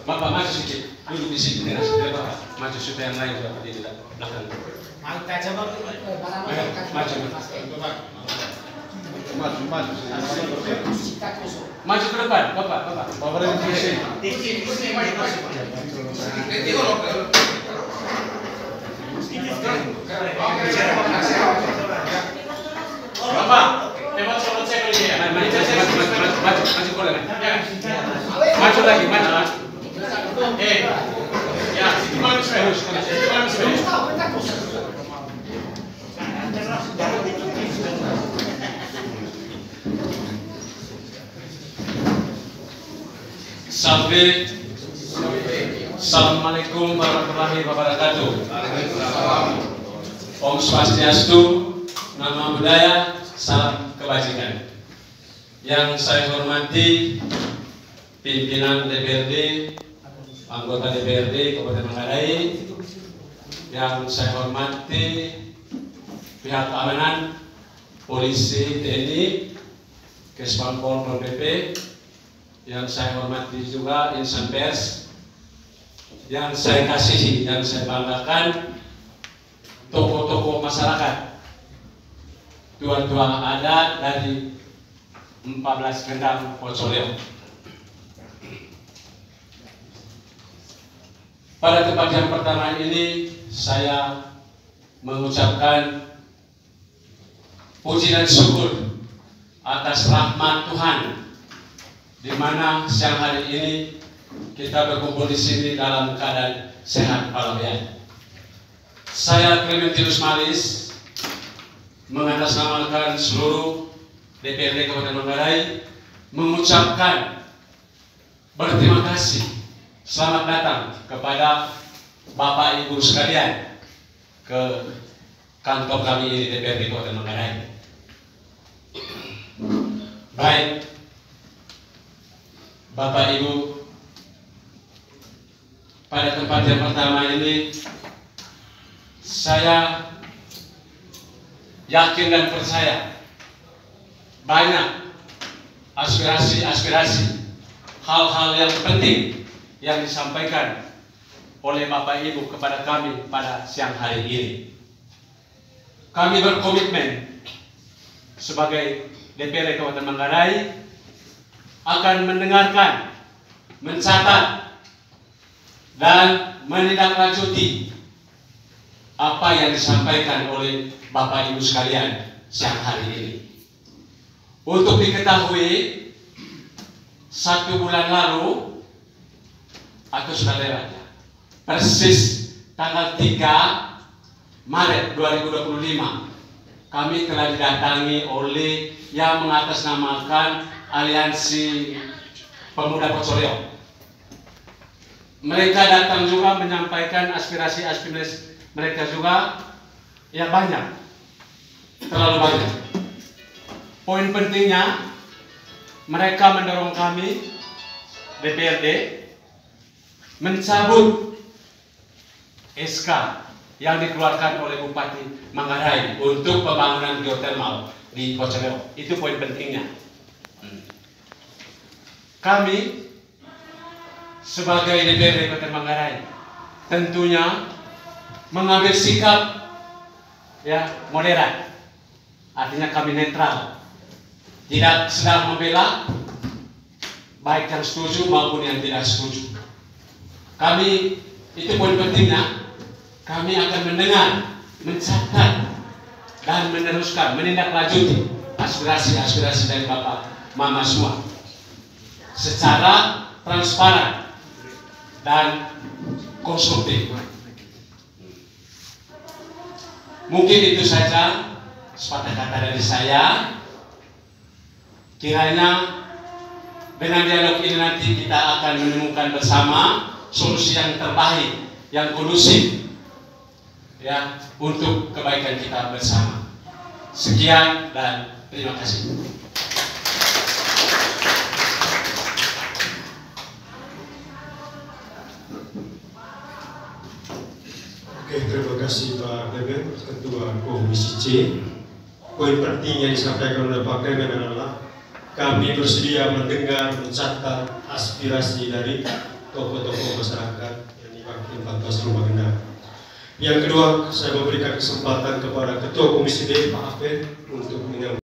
Bapak maju sedikit, duduk di sini dengan saudara Bapak. Maju supaya yang lain juga berdiri di belakang. Maju ke depan, Bapak. Bapak, hebat sobat saya kali ya. Maju boleh. Maju lagi. Ya, maju terus. Sampai. Assalamualaikum warahmatullahi wabarakatuh. Om Swastiastu, Namo Buddhaya, salam kebajikan. Yang saya hormati pimpinan DPRD, anggota DPRD Kabupaten Manggarai, yang saya hormati pihak keamanan, polisi, TNI, Kesbangpol, Pol PP, yang saya hormati juga insan pers, yang saya kasihi, yang saya banggakan, tokoh-tokoh masyarakat, tua-tua adat dari 14 Kendang Pocoleo. Pada tempat yang pertama ini saya mengucapkan puji dan syukur atas rahmat Tuhan, di mana siang hari ini kita berkumpul di sini dalam keadaan sehat walafiat. Saya Clementinus Malis mengatasnamakan seluruh DPRD Kabupaten Manggarai mengucapkan berterima kasih, selamat datang kepada Bapak Ibu sekalian ke kantor kami ini DPRD Kabupaten Manggarai. Baik Bapak Ibu, pada tempat yang pertama ini saya yakin dan percaya banyak aspirasi, hal-hal yang penting yang disampaikan oleh Bapak Ibu kepada kami pada siang hari ini. Kami berkomitmen sebagai DPRD Kabupaten Manggarai akan mendengarkan, mencatat, dan menindaklanjuti apa yang disampaikan oleh Bapak Ibu sekalian siang hari ini. Untuk diketahui, 1 bulan lalu atau saudara persis tanggal 3 Maret 2025 kami telah didatangi oleh yang mengatasnamakan Aliansi Pemuda Pocoleo. Mereka datang juga menyampaikan aspirasi mereka juga, ya banyak, terlalu banyak. Poin pentingnya, mereka mendorong kami DPRD mencabut SK yang dikeluarkan oleh Bupati Manggarai untuk pembangunan geothermal di Pocoleo. Itu poin pentingnya. Kami sebagai DPRD Kabupaten Manggarai tentunya mengambil sikap ya moderat, artinya kami netral, tidak sedang membela baik yang setuju maupun yang tidak setuju. Kami, itu poin pentingnya, kami akan mendengar, mencatat, dan meneruskan, menindaklanjuti aspirasi dari Bapak Mama semua secara transparan dan konstruktif. Mungkin itu saja sepatah kata dari saya. Kiranya dengan dialog ini nanti kita akan menemukan bersama solusi yang terbaik, yang kondusif ya untuk kebaikan kita bersama. Sekian dan terima kasih. Oke, terima kasih Pak Clement, Ketua Komisi C. Poin penting yang disampaikan oleh Pak Clement adalah kami bersedia mendengar, mencatat aspirasi dari tokoh-tokoh masyarakat yang diwakili 14 rumah genap. Yang kedua, saya memberikan kesempatan kepada Ketua Komisi D Pak Afed untuk menyampaikan